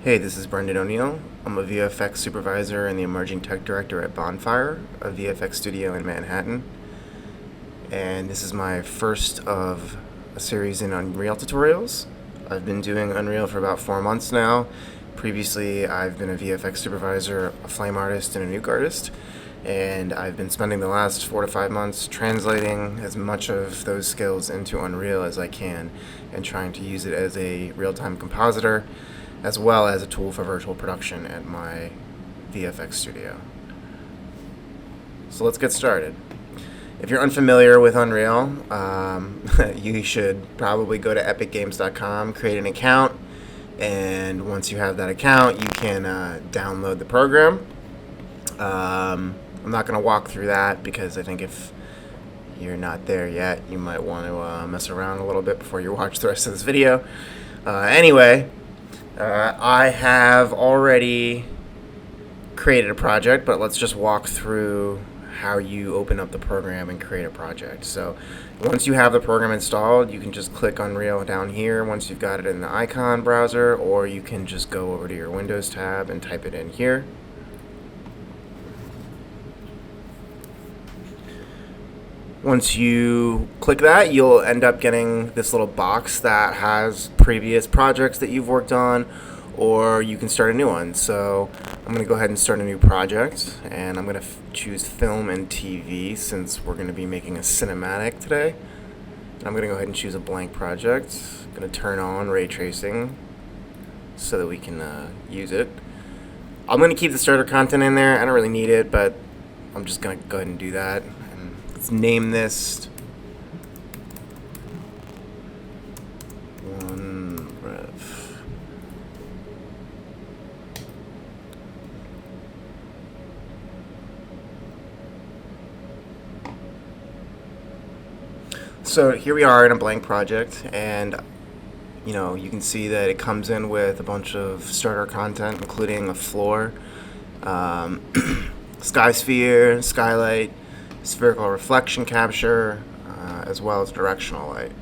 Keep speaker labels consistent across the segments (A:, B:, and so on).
A: Hey, this is Brendan O'Neil. I'm a VFX supervisor and the emerging tech director at Bonfire, a VFX studio in Manhattan. And this is my first of a series in Unreal tutorials. I've been doing Unreal for about 4 months now. Previously, I've been a VFX supervisor, a flame artist, and a nuke artist. And I've been spending the last 4 to 5 months translating as much of those skills into Unreal as I can and trying to use it as a real-time compositor as well as a tool for virtual production at my VFX studio. So let's get started. If you're unfamiliar with Unreal, you should probably go to epicgames.com, create an account, and once you have that account, you can download the program. I'm not going to walk through that because I think if you're not there yet, you might want to mess around a little bit before you watch the rest of this video. Anyway, I have already created a project, but let's just walk through how you open up the program and create a project. So once you have the program installed, you can just click Unreal down here once you've got it in the icon browser, or you can just go over to your Windows tab and type it in here. Once you click that, you'll end up getting this little box that has previous projects that you've worked on, or you can start a new one. So I'm going to go ahead and start a new project, and I'm going to choose film and TV since we're going to be making a cinematic today. And I'm going to go ahead and choose a blank project. I'm going to turn on ray tracing so that we can use it. I'm going to keep the starter content in there. I don't really need it, but I'm just going to go ahead and do that. Let's name this one rev. So here we are in a blank project, and you can see that it comes in with a bunch of starter content, including a floor, sky sphere, skylight, spherical reflection capture, as well as directional light.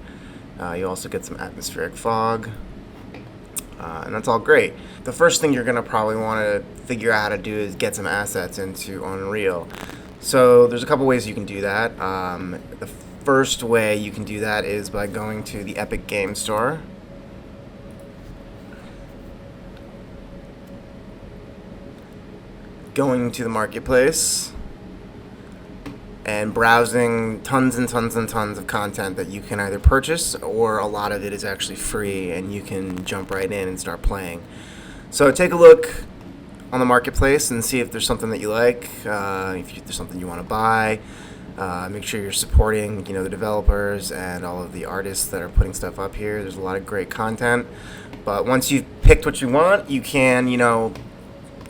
A: You also get some atmospheric fog, and that's all great. The first thing you're going to probably want to figure out how to do is get some assets into Unreal. So there's a couple ways you can do that. The first way you can do that is by going to the Epic Games Store. Going to the marketplace and browsing tons and tons and tons of content that you can either purchase, or a lot of it is actually free and you can jump right in and start playing. So take a look on the marketplace and see if there's something that you like, if there's something you want to buy. Make sure you're supporting the developers and all of the artists that are putting stuff up here. There's a lot of great content, but once you've picked what you want, you can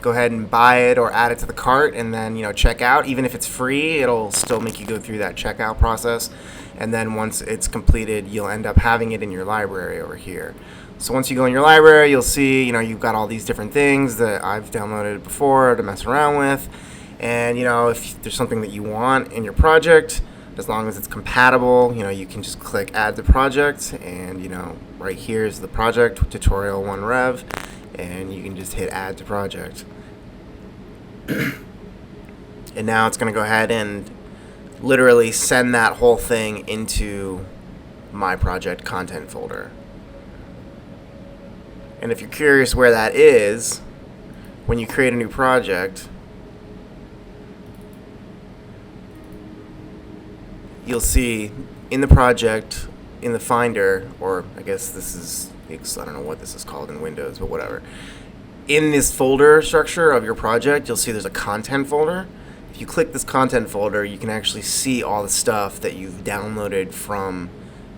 A: go ahead and buy it or add it to the cart, and then check out. Even if it's free, it'll still make you go through that checkout process, and then once it's completed, you'll end up having it in your library over here. So once you go in your library, you'll see you've got all these different things that I've downloaded before to mess around with, and if there's something that you want in your project, as long as it's compatible, you can just click add to project, and right here is the project, tutorial 1 rev, and you can just hit add to project. And now it's going to go ahead and literally send that whole thing into my project content folder. And if you're curious where that is, when you create a new project, you'll see in the project, in the Finder, or I guess this is, I don't know what this is called in Windows, but whatever. In this folder structure of your project, you'll see there's a content folder. If you click this content folder, you can actually see all the stuff that you've downloaded from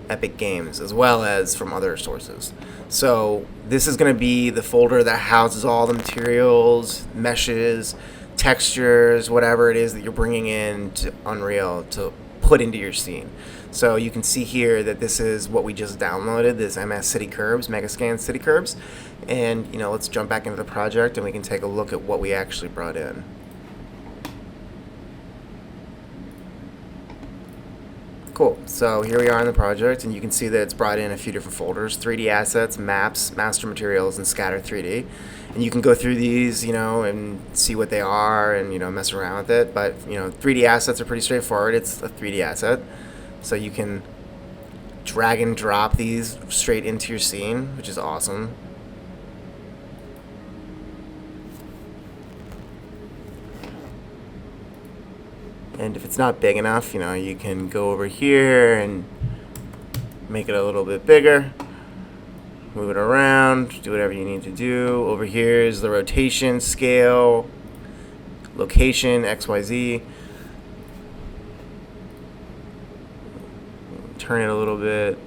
A: Epic Games, as well as from other sources. So this is going to be the folder that houses all the materials, meshes, textures, whatever it is that you're bringing in to Unreal to put into your scene. So you can see here that this is what we just downloaded, this City Curbs, Megascan City Curbs. And let's jump back into the project and we can take a look at what we actually brought in. Cool. So here we are in the project, and you can see that it's brought in a few different folders: 3D assets, maps, master materials, and scatter 3D. And you can go through these, and see what they are, and mess around with it. But 3D assets are pretty straightforward. It's a 3D asset, so you can drag and drop these straight into your scene, which is awesome. And if it's not big enough, you can go over here and make it a little bit bigger, move it around, do whatever you need to do. Over here is the rotation, scale, location, XYZ. Turn it a little bit.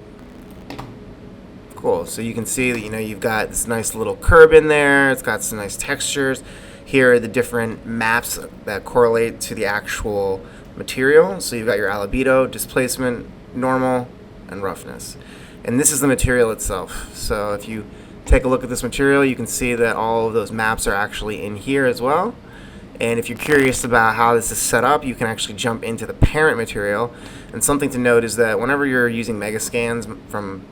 A: Cool. So you can see that you've got this nice little curve in there. It's got some nice textures. Here are the different maps that correlate to the actual material. So you've got your albedo, displacement, normal, and roughness. And this is the material itself. So if you take a look at this material, you can see that all of those maps are actually in here as well. And if you're curious about how this is set up, you can actually jump into the parent material. And something to note is that whenever you're using Megascans from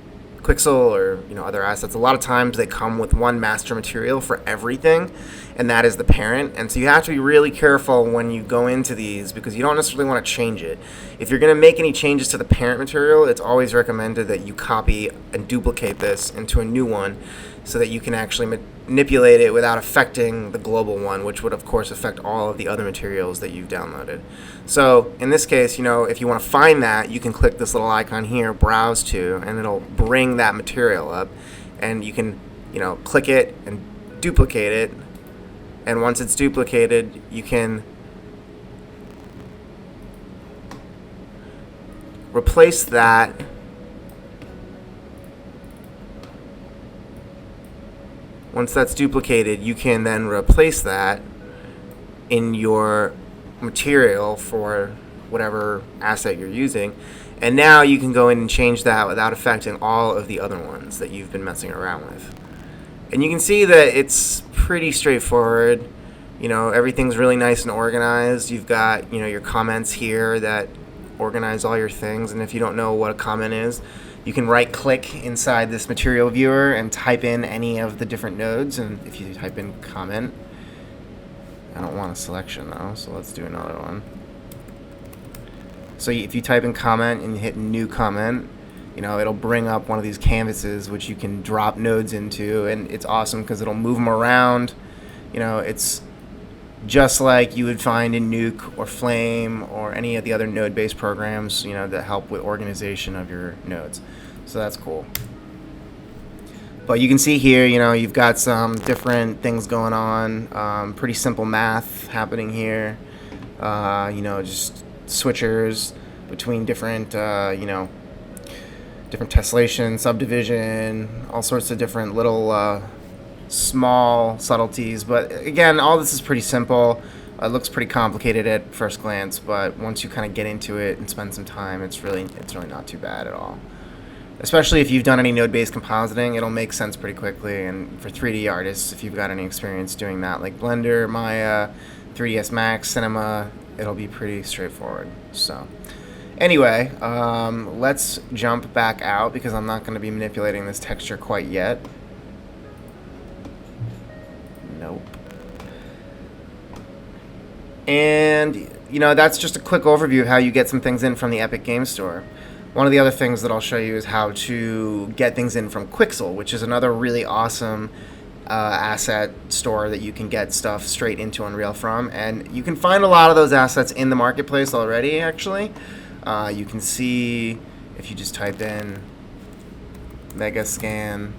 A: Quixel or other assets, a lot of times they come with one master material for everything, and that is the parent. And so you have to be really careful when you go into these, because you don't necessarily want to change it. If you're going to make any changes to the parent material, it's always recommended that you copy and duplicate this into a new one, so that you can actually manipulate it without affecting the global one, which would of course affect all of the other materials that you've downloaded. So in this case, if you want to find that, you can click this little icon here, browse to, and it'll bring that material up, and you can click it and duplicate it. And once it's duplicated, you can replace that Once that's duplicated, you can then replace that in your material for whatever asset you're using. And now you can go in and change that without affecting all of the other ones that you've been messing around with. And you can see that it's pretty straightforward. Everything's really nice and organized. You've got, your comments here that organize all your things. And if you don't know what a comment is, you can right-click inside this material viewer and type in any of the different nodes. And if you type in comment, I don't want a selection though, so let's do another one. So if you type in comment and you hit new comment, it'll bring up one of these canvases which you can drop nodes into, and it's awesome because it'll move them around. It's just like you would find in Nuke or Flame or any of the other node-based programs, that help with organization of your nodes. So that's cool. But you can see here, you've got some different things going on. Pretty simple math happening here. Just switchers between different, different tessellation, subdivision, all sorts of different little small subtleties. But again, all this is pretty simple. It looks pretty complicated at first glance, but once you kind of get into it and spend some time, it's really not too bad at all. Especially if you've done any node-based compositing, it'll make sense pretty quickly. And for 3D artists, if you've got any experience doing that, like Blender, Maya, 3ds Max, Cinema, it'll be pretty straightforward. So anyway, let's jump back out because I'm not going to be manipulating this texture quite yet. Nope. And, that's just a quick overview of how you get some things in from the Epic Game Store. One of the other things that I'll show you is how to get things in from Quixel, which is another really awesome asset store that you can get stuff straight into Unreal from. And you can find a lot of those assets in the marketplace already, actually. You can see, if you just type in Megascan,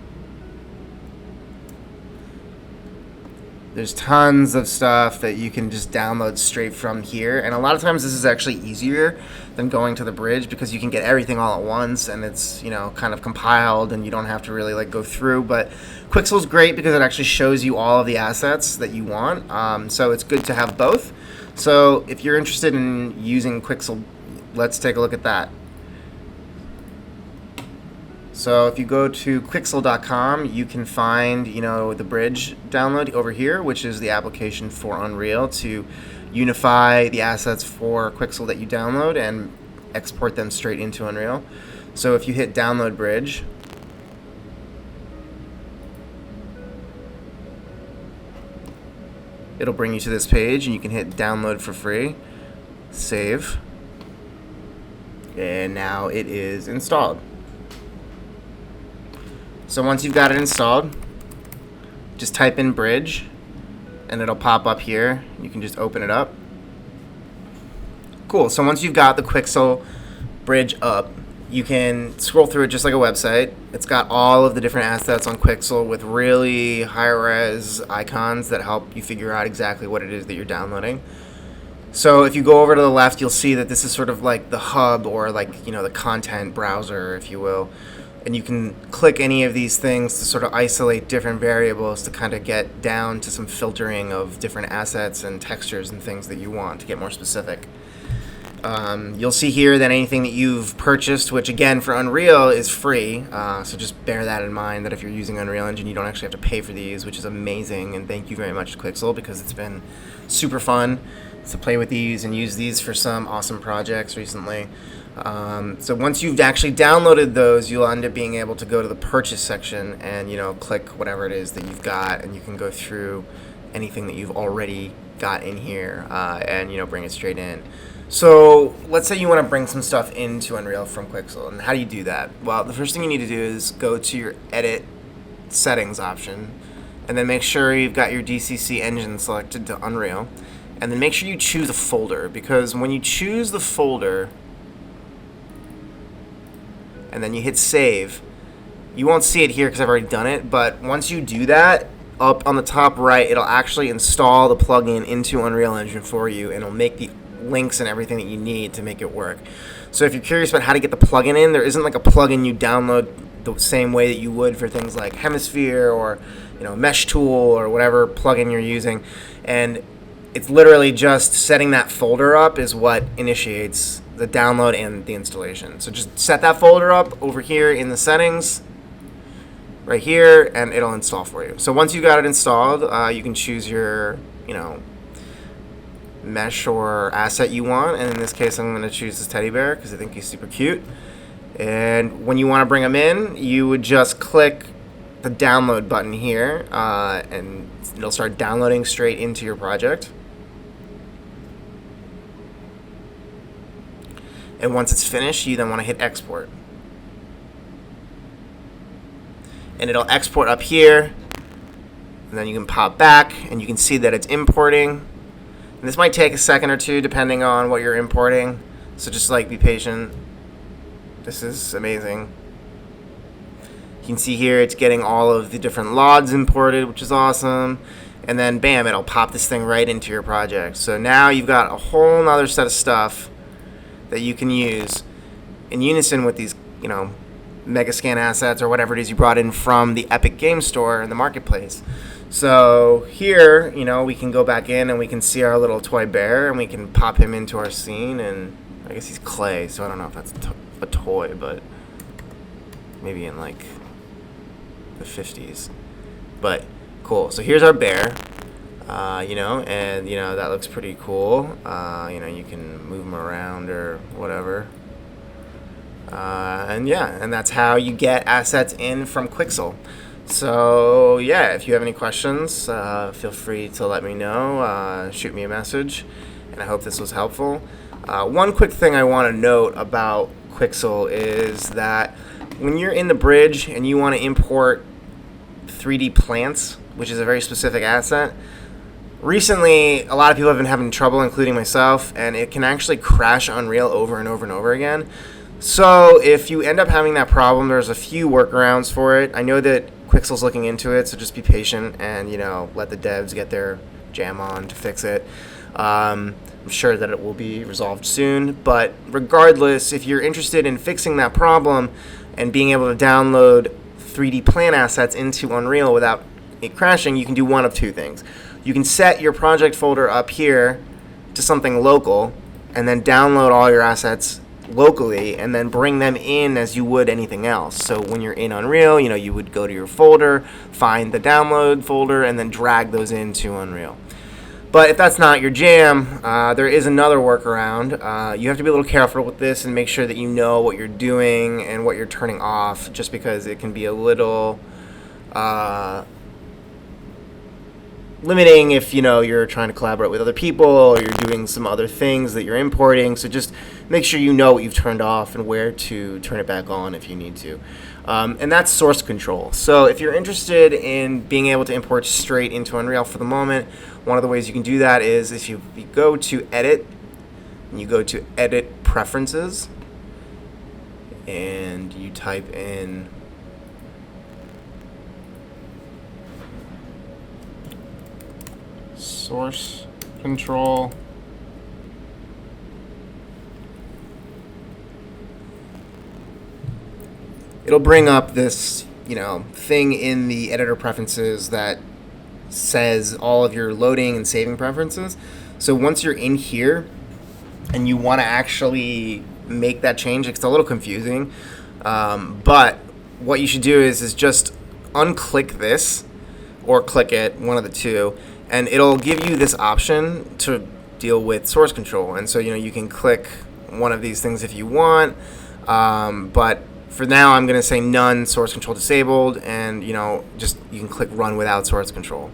A: there's tons of stuff that you can just download straight from here. And a lot of times this is actually easier than going to the bridge because you can get everything all at once and it's, kind of compiled and you don't have to really go through. But Quixel's great because it actually shows you all of the assets that you want. So it's good to have both. So if you're interested in using Quixel, let's take a look at that. So if you go to Quixel.com, you can find, the bridge download over here, which is the application for Unreal to unify the assets for Quixel that you download and export them straight into Unreal. So if you hit download bridge, it'll bring you to this page, and you can hit download for free, save, and now it is installed. So once you've got it installed, just type in bridge, and it'll pop up here. You can just open it up. Cool. So once you've got the Quixel bridge up, you can scroll through it just like a website. It's got all of the different assets on Quixel with really high-res icons that help you figure out exactly what it is that you're downloading. So if you go over to the left, you'll see that this is sort of like the hub, or like, you know, the content browser, if you will. And you can click any of these things to sort of isolate different variables to kind of get down to some filtering of different assets and textures and things that you want to get more specific. You'll see here that anything that you've purchased, which again for Unreal is free, so just bear that in mind, that if you're using Unreal Engine you don't actually have to pay for these, which is amazing, and thank you very much to Quixel, because it's been super fun to play with these and use these for some awesome projects recently. So once you've actually downloaded those, you'll end up being able to go to the purchase section and, you know, click whatever it is that you've got, and you can go through anything that you've already got in here and, you know, bring it straight in. So let's say you want to bring some stuff into Unreal from Quixel, and how do you do that? Well, the first thing you need to do is go to your edit settings option, and then make sure you've got your DCC engine selected to Unreal, and then make sure you choose a folder, because when you choose the folder and then you hit save, you won't see it here because I've already done it, but once you do that, up on the top right, it'll actually install the plugin into Unreal Engine for you, and it'll make the links and everything that you need to make it work. So if you're curious about how to get the plugin in, there isn't like a plugin you download the same way that you would for things like Hemisphere or, you know, Mesh Tool or whatever plugin you're using, and it's literally just setting that folder up is what initiates the download and the installation. So just set that folder up over here in the settings right here, and it'll install for you. So once you got it installed, you can choose your, you know, mesh or asset you want, and in this case I'm going to choose this teddy bear because I think he's super cute. And when you want to bring him in, you would just click the download button here, and it'll start downloading straight into your project. And once it's finished, you then want to hit export. And it'll export up here, and then you can pop back and you can see that it's importing. And this might take a second or two depending on what you're importing, so just like be patient. This is amazing. You can see here it's getting all of the different LODs imported, which is awesome. And then bam, it'll pop this thing right into your project. So now you've got a whole nother set of stuff that you can use in unison with these, you know, Megascan assets or whatever it is you brought in from the Epic Game Store in the marketplace. So here, you know, we can go back in and we can see our little toy bear, and we can pop him into our scene. And I guess he's clay, so I don't know if that's a toy, but maybe in like the 50s. But cool. So here's our bear, you know, and you know that looks pretty cool. You know, you can move him around or whatever. And yeah, and that's how you get assets in from Quixel. So yeah, if you have any questions, feel free to let me know. Shoot me a message, and I hope this was helpful. One quick thing I want to note about Quixel is that when you're in the bridge and you want to import 3D plants, which is a very specific asset, recently a lot of people have been having trouble, including myself, and it can actually crash Unreal over and over and over again. So if you end up having that problem, there's a few workarounds for it. I know that Quixel's looking into it, so just be patient and, you know, let the devs get their jam on to fix it. I'm sure that it will be resolved soon, but regardless, if you're interested in fixing that problem and being able to download 3D plant assets into Unreal without it crashing, you can do one of two things. You can set your project folder up here to something local and then download all your assets locally and then bring them in as you would anything else. So when you're in Unreal, you know, you would go to your folder, find the download folder, and then drag those into Unreal. But if that's not your jam, there is another workaround. You have to be a little careful with this and make sure that you know what you're doing and what you're turning off, just because it can be a little limiting if you're trying to collaborate with other people or you're doing some other things that you're importing. So just make sure you know what you've turned off and where to turn it back on if you need to. And that's source control. So if you're interested in being able to import straight into Unreal for the moment, one of the ways you can do that is if you go to Edit, and you go to Edit Preferences, and you type in source control. It'll bring up this, thing in the editor preferences that says all of your loading and saving preferences. So once you're in here and you want to actually make that change, it's a little confusing. But what you should do is just unclick this or click it, one of the two, and it'll give you this option to deal with source control. And so, you can click one of these things if you want, but for now I'm going to say none, source control disabled, and you can click run without source control.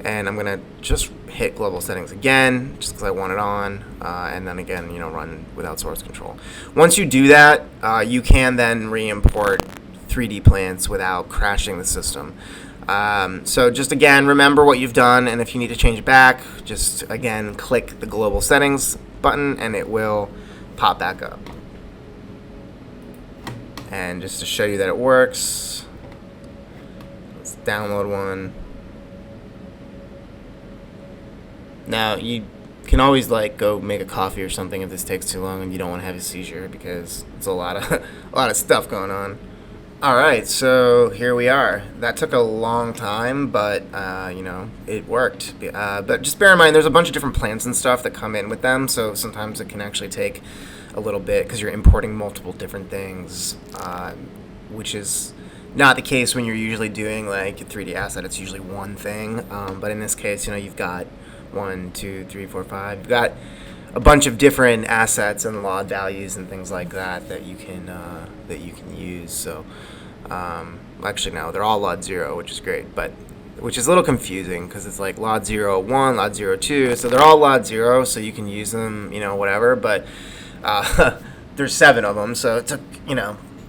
A: And I'm going to just hit global settings again, just because I want it on, and then again, run without source control. Once you do that, you can then re-import 3D plants without crashing the system. So just again, remember what you've done, and if you need to change it back, just again click the global settings button and it will pop back up. And just to show you that it works, let's download one. Now you can always go make a coffee or something if this takes too long and you don't want to have a seizure, because it's a lot of stuff going on. Alright, so here we are. That took a long time, but it worked. But just bear in mind, there's a bunch of different plants and stuff that come in with them, so sometimes it can actually take a little bit because you're importing multiple different things, which is not the case when you're usually doing a 3D asset. It's usually one thing, but in this case, you've got 1, 2, 3, 4, 5. You've got a bunch of different assets and log values and things like that you can use. So actually no, they're all LOD0, which is great, but which is a little confusing because it's LOD01, LOD02, so they're all LOD0, so you can use them, whatever, but there's 7 of them, so it took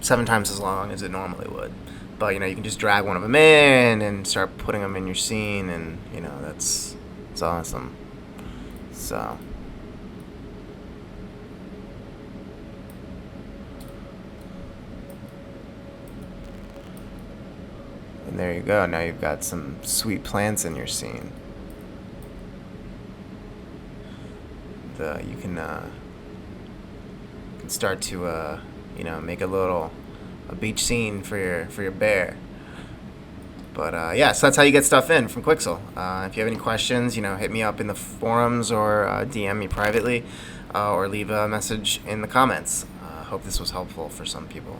A: 7 times as long as it normally would. But you can just drag one of them in and start putting them in your scene, and it's awesome. So and there you go. Now you've got some sweet plants in your scene. You can start to make a beach scene for your bear. But yeah, so that's how you get stuff in from Quixel. If you have any questions, hit me up in the forums or DM me privately, or leave a message in the comments. Hope this was helpful for some people.